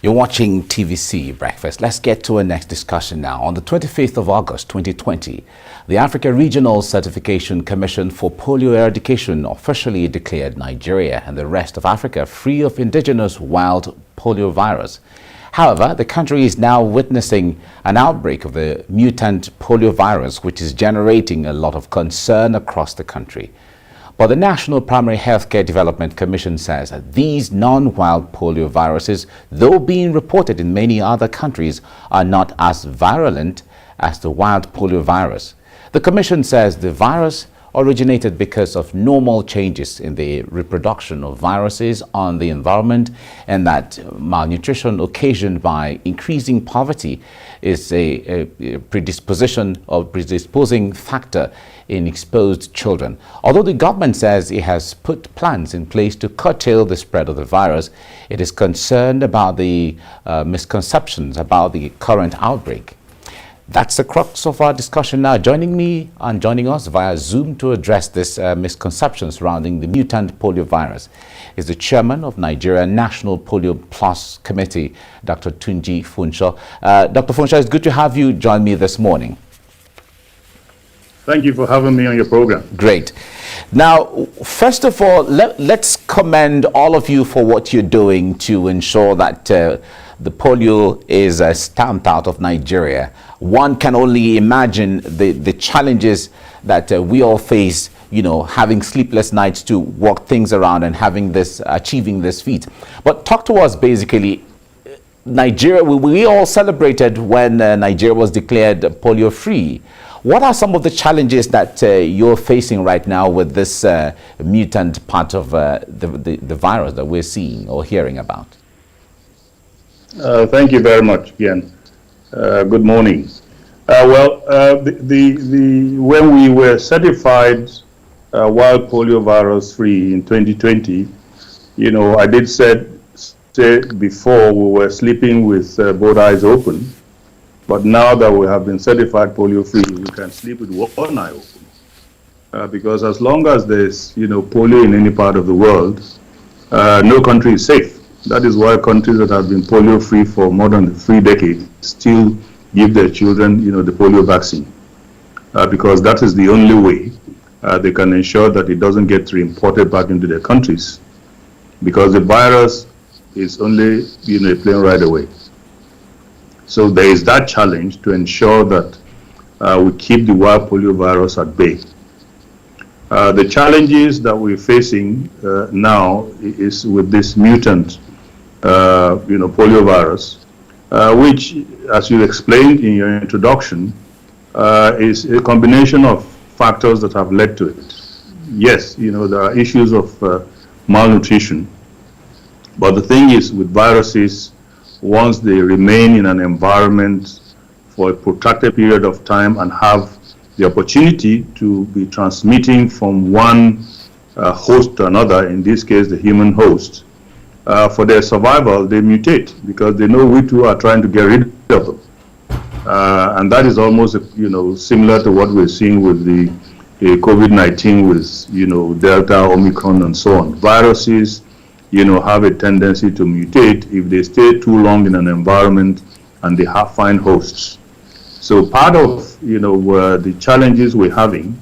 You're watching TVC Breakfast. Let's get to our next discussion now. On the 25th of August 2020, the Africa Regional Certification Commission for Polio Eradication officially declared Nigeria and the rest of Africa free of indigenous wild polio virus. However, the country is now witnessing an outbreak of the mutant polio virus, which is generating a lot of concern across the country. But the National Primary Healthcare Development Commission says that these non-wild polio viruses, though being reported in many other countries, are not as virulent as the wild polio virus. The Commission says the virus originated because of normal changes in the reproduction of viruses on the environment, and that malnutrition occasioned by increasing poverty is a predisposing factor in exposed children. Although the government says it has put plans in place to curtail the spread of the virus, it is concerned about the misconceptions about the current outbreak. That's the crux of our discussion now. Joining us via Zoom to address this misconception surrounding the mutant polio virus is the chairman of Nigeria National Polio Plus Committee, Dr.Tunji Funsho. Dr. Funsho, it's good to have you join me this morning. Thank you for having me on your program. Great. Now, first of all, let's commend all of you for what you're doing to ensure that the polio is stamped out of Nigeria. One can only imagine the challenges that we all face, you know, having sleepless nights to work things around and achieving this feat. But talk to us basically. Nigeria, we all celebrated when Nigeria was declared polio free. What are some of the challenges that you're facing right now with this mutant part of the virus that we're seeing or hearing about? Thank you very much again. Good morning. When we were certified wild polio virus free in 2020, you know, I did say before we were sleeping with both eyes open, but now that we have been certified polio free, we can sleep with one eye open. Because as long as there's, you know, polio in any part of the world, no country is safe. That is why countries that have been polio free for more than 3 decades still give their children, you know, the polio vaccine, because that is the only way they can ensure that it doesn't get imported back into their countries, because the virus is only, you know, a plane ride away. So there is that challenge to ensure that we keep the wild polio virus at bay. The challenges that we're facing now is with this mutant, you know, polio virus, which, as you explained in your introduction, is a combination of factors that have led to it. Yes, you know, there are issues of malnutrition, but the thing is with viruses, once they remain in an environment for a protracted period of time and have the opportunity to be transmitting from one host to another, in this case the human host, for their survival, they mutate because they know we too are trying to get rid of them. And that is almost, you know, similar to what we're seeing with the COVID-19 with, you know, Delta, Omicron, and so on. Viruses, you know, have a tendency to mutate if they stay too long in an environment and they find hosts. So part of, you know, the challenges we're having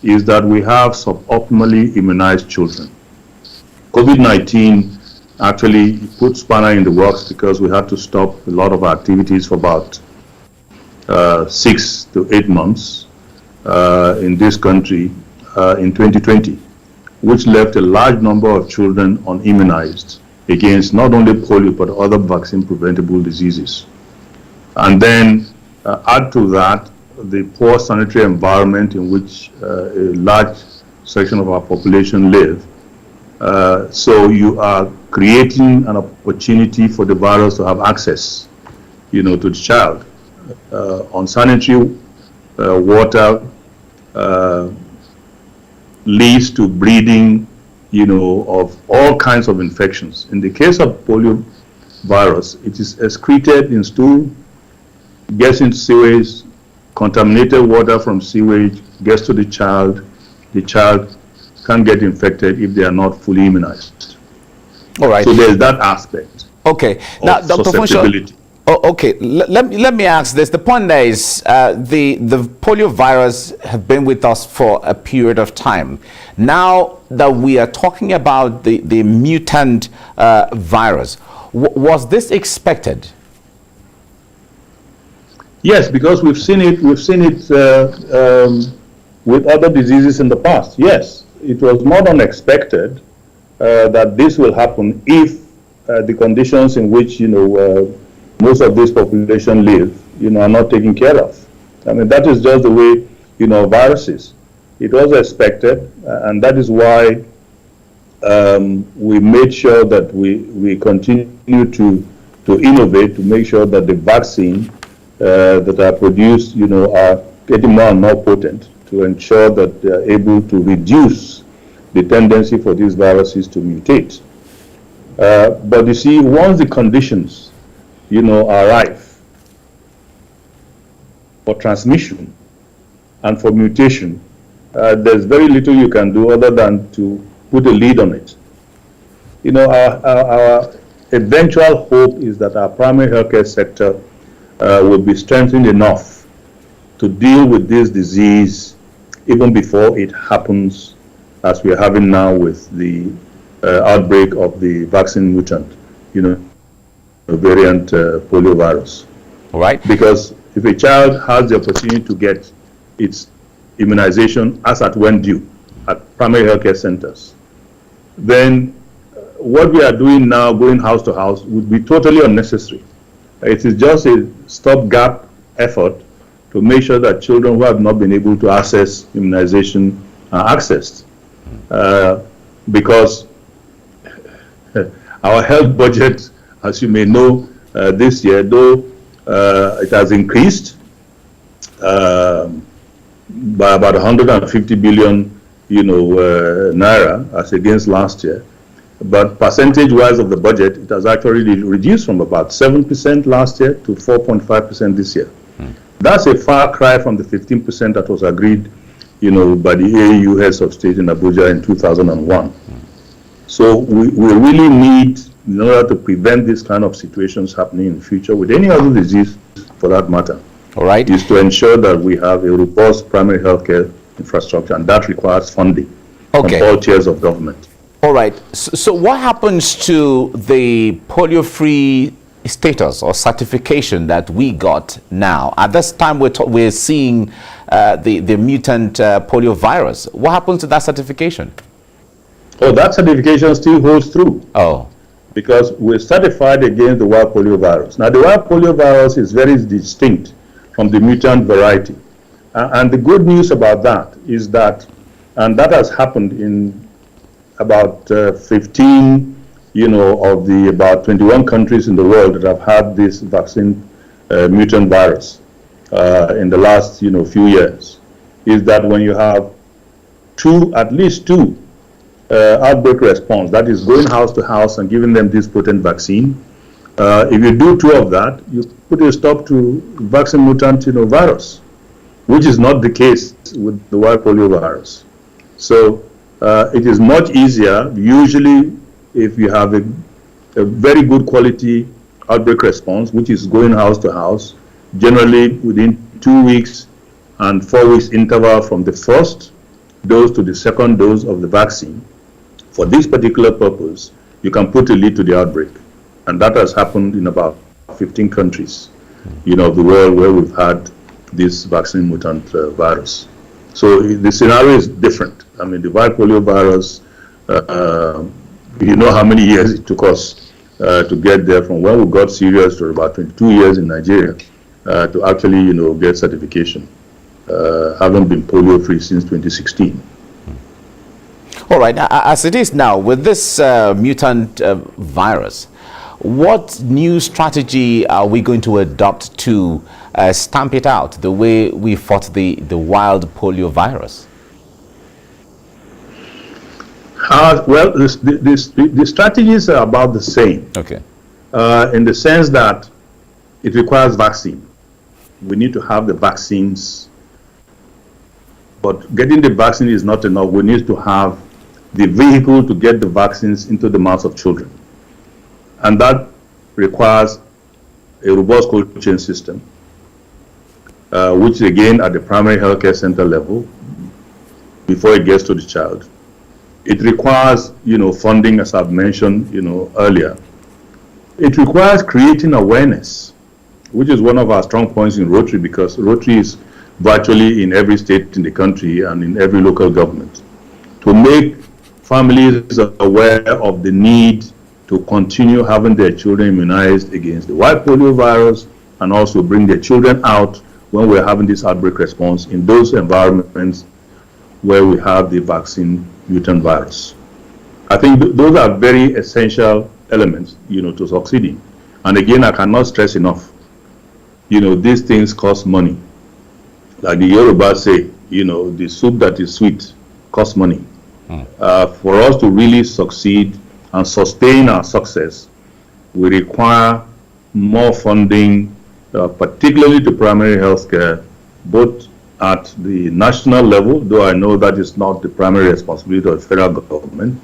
is that we have suboptimally immunized children. COVID-19 actually put spanner in the works because we had to stop a lot of activities for about 6 to 8 months in this country in 2020, which left a large number of children unimmunized against not only polio but other vaccine preventable diseases. And then add to that the poor sanitary environment in which a large section of our population live. So you are creating an opportunity for the virus to have access, you know, to the child. Unsanitary water leads to breeding, you know, of all kinds of infections. In the case of polio virus, it is excreted in stool, gets into sewage, contaminated water from sewage gets to the child can get infected if they are not fully immunized. All right. So there's that aspect. Okay. Now, Dr. Funsho, okay, let me ask this. The point there is the polio virus have been with us for a period of time. Now that we are talking about the mutant virus, was this expected? Yes, because we've seen it with other diseases in the past. Yes, it was not unexpected that this will happen if the conditions in which most of this population live, are not taken care of. I mean, that is just the way viruses. It was expected, and that is why we made sure that we continue to innovate to make sure that the vaccine that are produced, are getting more and more potent to ensure that they are able to reduce the tendency for these viruses to mutate. But you see, once the conditions, are rife for transmission and for mutation, there's very little you can do other than to put a lid on it. Our eventual hope is that our primary healthcare sector will be strengthened enough to deal with this disease even before it happens, as we are having now with the outbreak of the vaccine mutant, variant polio virus. All right. Because if a child has the opportunity to get its immunization as at when due at primary healthcare centers, then what we are doing now, going house to house, would be totally unnecessary. It is just a stopgap effort to make sure that children who have not been able to access immunization are accessed. Because our health budget, as you may know, this year, though it has increased by about 150 billion, naira as against last year. But percentage-wise of the budget, it has actually reduced from about 7% last year to 4.5% this year. That's a far cry from the 15% that was agreed, by the AU heads of state in Abuja in 2001. So we really need, in order to prevent this kind of situations happening in the future with any other disease, for that matter, all right, is to ensure that we have a robust primary healthcare infrastructure, and that requires funding from all tiers of government. All right. So what happens to the polio-free status or certification that we got now? At this time, we're seeing the mutant polio virus. What happens to that certification? Oh, that certification still holds true. Oh. Because we're certified against the wild polio virus. Now, the wild polio virus is very distinct from the mutant variety. And the good news about that is that, and that has happened in about 15, of the about 21 countries in the world that have had this vaccine mutant virus in the last, few years, is that when you have at least two outbreak response, that is going house to house and giving them this potent vaccine, if you do two of that, you put a stop to vaccine mutant, virus, which is not the case with the wild polio virus. So it is much easier, usually, if you have a very good quality outbreak response, which is going house to house, generally within 2 weeks and 4 weeks interval from the first dose to the second dose of the vaccine. For this particular purpose, you can put a lid to the outbreak. And that has happened in about 15 countries, of the world where we've had this vaccine mutant virus. So the scenario is different. I mean, the wild polio virus, how many years it took us to get there from when we got serious to about 22 years in Nigeria to actually, get certification, having been polio-free since 2016. All right. As it is now, with this mutant virus, what new strategy are we going to adopt to stamp it out the way we fought the wild polio virus? Well, the strategies are about the same. Okay. In the sense that it requires vaccine. We need to have the vaccines, but getting the vaccine is not enough. We need to have the vehicle to get the vaccines into the mouths of children. And that requires a robust cold chain system, which again at the primary healthcare center level, before it gets to the child. It requires, funding, as I've mentioned, earlier. It requires creating awareness, which is one of our strong points in Rotary, because Rotary is virtually in every state in the country and in every local government, to make families aware of the need to continue having their children immunized against the wild polio virus, and also bring their children out when we're having this outbreak response in those environments where we have the vaccine mutant virus. I think those are very essential elements, to succeeding. And again, I cannot stress enough, these things cost money. Like the Yoruba say, the soup that is sweet costs money. For us to really succeed and sustain our success, we require more funding, particularly to primary health care, both at the national level, though I know that is not the primary responsibility of the federal government.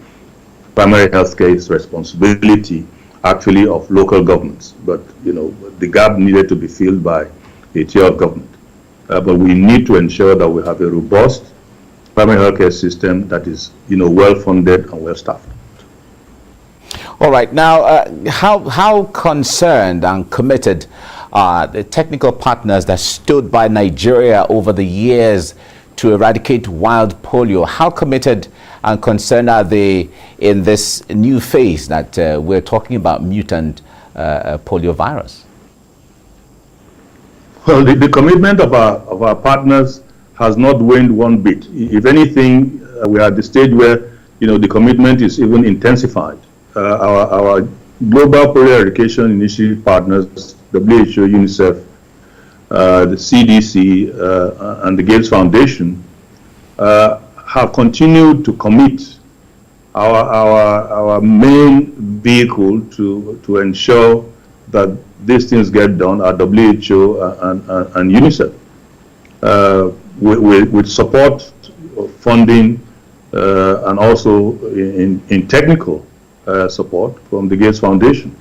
Primary health care is responsibility actually of local governments, but the gap needed to be filled by a tier of government. But we need to ensure that we have a robust primary healthcare system that is, well funded and well staffed. All right. Now, how concerned and committed are the technical partners that stood by Nigeria over the years to eradicate wild polio? How committed and concerned are they in this new phase that we're talking about, mutant polio virus? Well, the commitment of our partners has not waned one bit. If anything, we are at the stage where the commitment is even intensified. Our global polio eradication initiative partners, WHO, UNICEF, the CDC, and the Gates Foundation, have continued to commit our main vehicle to ensure that these things get done at WHO and UNICEF, with support, funding, and also in technical support from the Gates Foundation.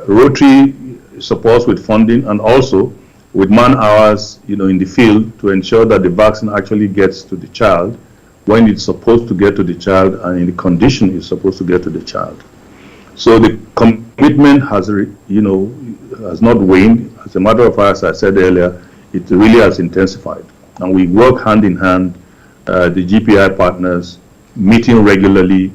Rotary supports with funding and also with man hours, in the field to ensure that the vaccine actually gets to the child when it's supposed to get to the child and in the condition it's supposed to get to the child. So the commitment has, has not waned. As a matter of fact, as I said earlier, it really has intensified. And we work hand in hand, the GPI partners, meeting regularly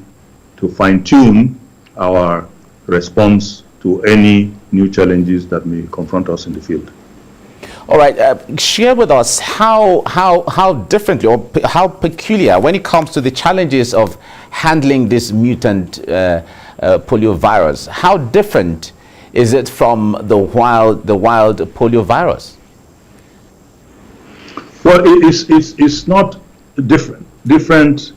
to fine-tune our response to any new challenges that may confront us in the field. All right, share with us how differently or how peculiar when it comes to the challenges of handling this mutant polio virus. How different is it from the wild polio virus? Well, it's not different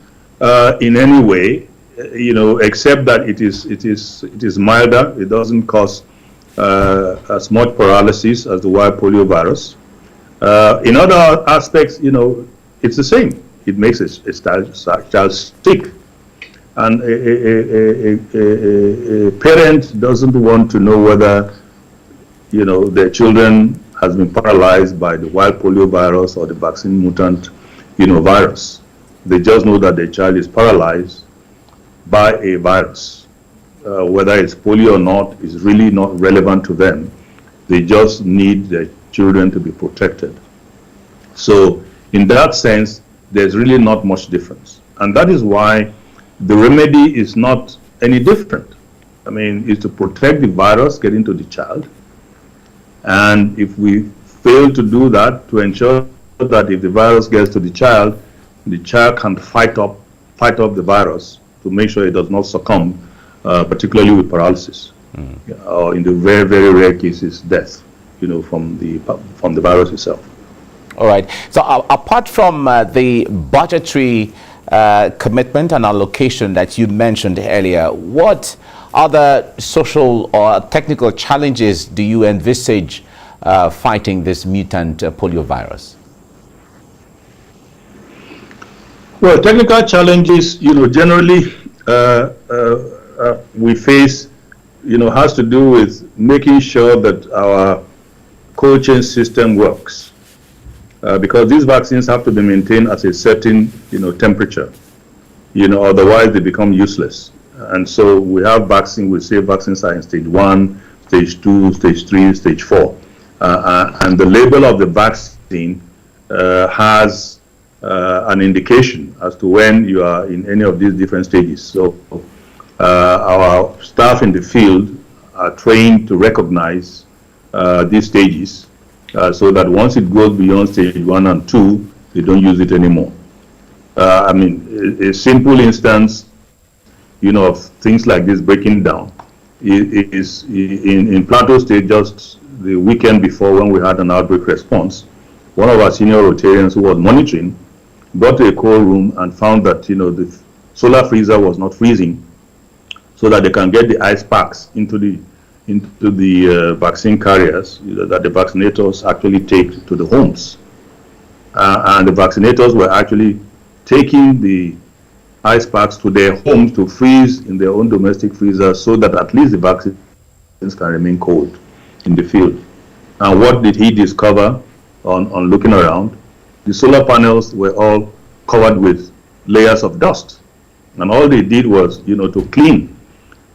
in any way, except that it is milder. It doesn't cause as much paralysis as the wild polio virus. In other aspects, it's the same. It makes a child sick. And a parent doesn't want to know whether, their children has been paralyzed by the wild polio virus or the vaccine mutant, virus. They just know that their child is paralyzed by a virus. Whether it's polio or not is really not relevant to them. They just need their children to be protected. So in that sense, there's really not much difference. And that is why the remedy is not any different. I mean, it's to protect the virus getting to the child. And if we fail to do that, to ensure that if the virus gets to the child can fight up the virus to make sure it does not succumb, particularly with paralysis, or in the very, very rare cases, death, from the virus itself. All right. So apart from the budgetary commitment and allocation that you mentioned earlier, what other social or technical challenges do you envisage fighting this mutant polio virus? Well, technical challenges, generally we face has to do with making sure that our cold chain system works. Because these vaccines have to be maintained at a certain, temperature, otherwise they become useless. And so we have vaccines, we say vaccines are in stage 1, stage 2, stage 3, stage 4. And the label of the vaccine has an indication as to when you are in any of these different stages. So our staff in the field are trained to recognize these stages so that once it goes beyond stage 1 and 2, they don't use it anymore. A simple instance, of things like this breaking down is in Plateau State just the weekend before when we had an outbreak response. One of our senior Rotarians who was monitoring got to a cold room and found that, the solar freezer was not freezing so that they can get the ice packs into the vaccine carriers that the vaccinators actually take to the homes. And the vaccinators were actually taking the ice packs to their homes to freeze in their own domestic freezers so that at least the vaccines can remain cold in the field. And what did he discover on looking around? The solar panels were all covered with layers of dust. And all they did was, to clean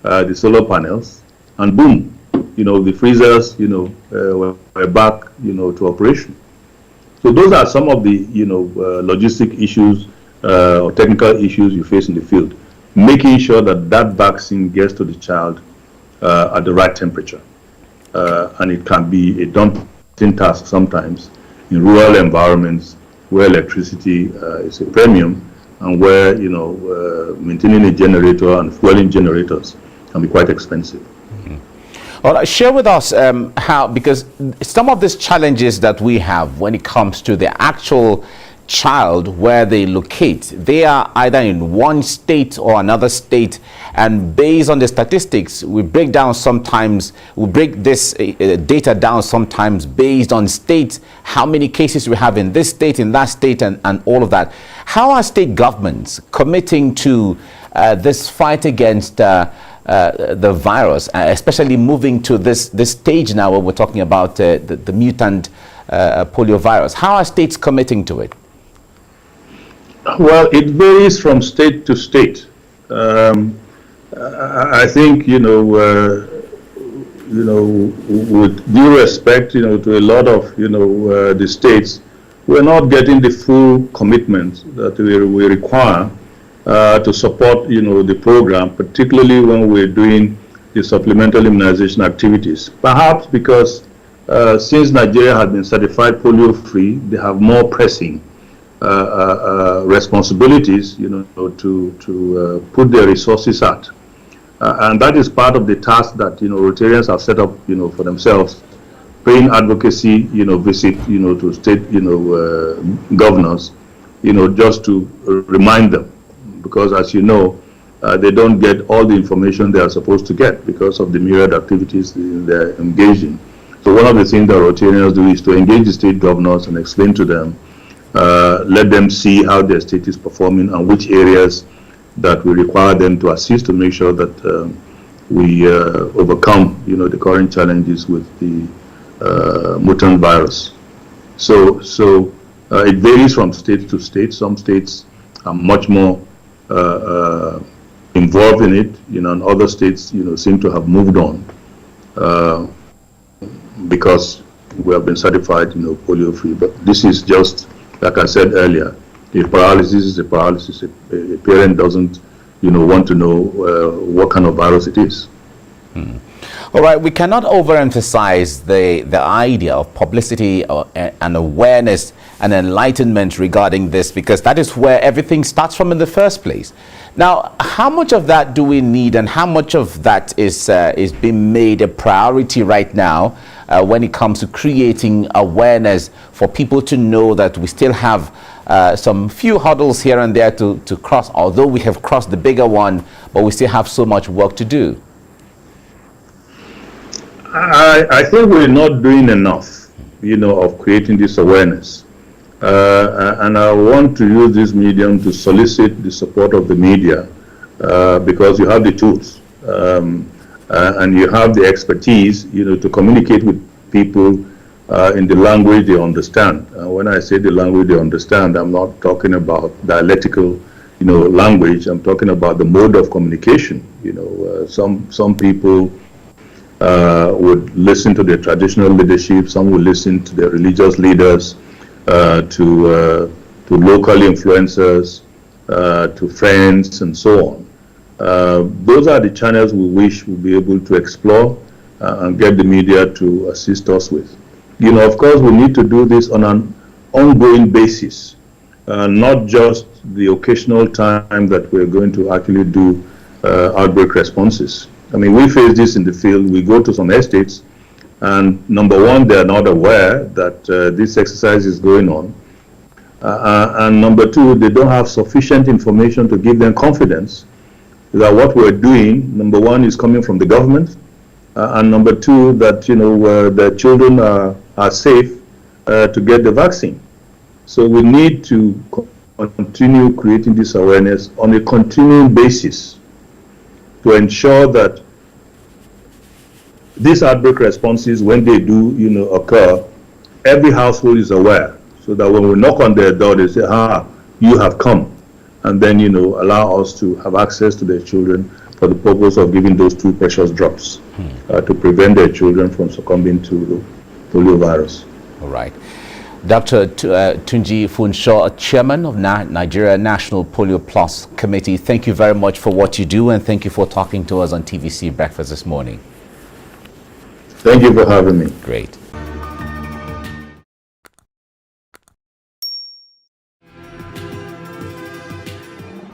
the solar panels, and boom, the freezers, were back, to operation. So those are some of the, logistic issues or technical issues you face in the field. Making sure that that vaccine gets to the child at the right temperature. And it can be a daunting task sometimes in rural environments where electricity is a premium and where, maintaining a generator and fueling generators can be quite expensive. All right, share with us how, because some of these challenges that we have when it comes to the actual child, where they locate, they are either in one state or another state, and based on the statistics, we break this data down sometimes based on states, how many cases we have in this state, in that state, and all of that. How are state governments committing to this fight against the virus, especially moving to this stage now where we're talking about the mutant polio virus? How are states committing to it? Well, it varies from state to state. I think, with due respect, to a lot of, the states, we're not getting the full commitment that we require to support, the program, particularly when we're doing the supplemental immunization activities. Perhaps because since Nigeria has been certified polio-free, they have more pressing responsibilities, to put their resources at. And that is part of the task that, Rotarians have set up, for themselves, paying advocacy, visit, to state, governors, just to remind them. Because as you know, they don't get all the information they are supposed to get because of the myriad activities they're engaged in. So one of the things that Rotarians do is to engage the state governors and explain to them, let them see how their state is performing and which areas that we require them to assist to make sure that we overcome, the current challenges with the mutant virus. So it varies from state to state. Some states are much more involved in it, and other states, seem to have moved on because we have been certified, polio-free. But this is just, like I said earlier, a paralysis is a paralysis. A parent doesn't, want to know what kind of virus it is. All right, we cannot overemphasize the idea of publicity and awareness and enlightenment regarding this, because that is where everything starts from in the first place. Now, how much of that do we need, and how much of that is being made a priority right now when it comes to creating awareness for people to know that we still have some few hurdles here and there to cross, although we have crossed the bigger one, but we still have so much work to do? I think we're not doing enough, of creating this awareness. And I want to use this medium to solicit the support of the media because you have the tools. and you have the expertise, to communicate with people in the language they understand. When I say the language they understand, I'm not talking about dialectical, language. I'm talking about the mode of communication. Some people would listen to the traditional leadership. Some would listen to the religious leaders, to local influencers, to friends, and so on. Those are the channels we wish we'll be able to explore and get the media to assist us with. Of course, we need to do this on an ongoing basis, not just the occasional time that we're going to actually do outbreak responses. I mean, we face this in the field. We go to some estates, and number one, they're not aware that this exercise is going on. And number two, they don't have sufficient information to give them confidence that what we're doing, number one, is coming from the government, and number two, that their children are safe to get the vaccine. So we need to continue creating this awareness on a continuing basis to ensure that these outbreak responses, when they do occur, every household is aware, so that when we knock on their door, they say, you have come, and then allow us to have access to their children for the purpose of giving those 2 precious drops to prevent their children from succumbing to the polio virus. All right. Dr. Tunji Funsho, Chairman of Nigeria National Polio Plus Committee, thank you very much for what you do, and thank you for talking to us on TVC Breakfast this morning. Thank you for having me. Great.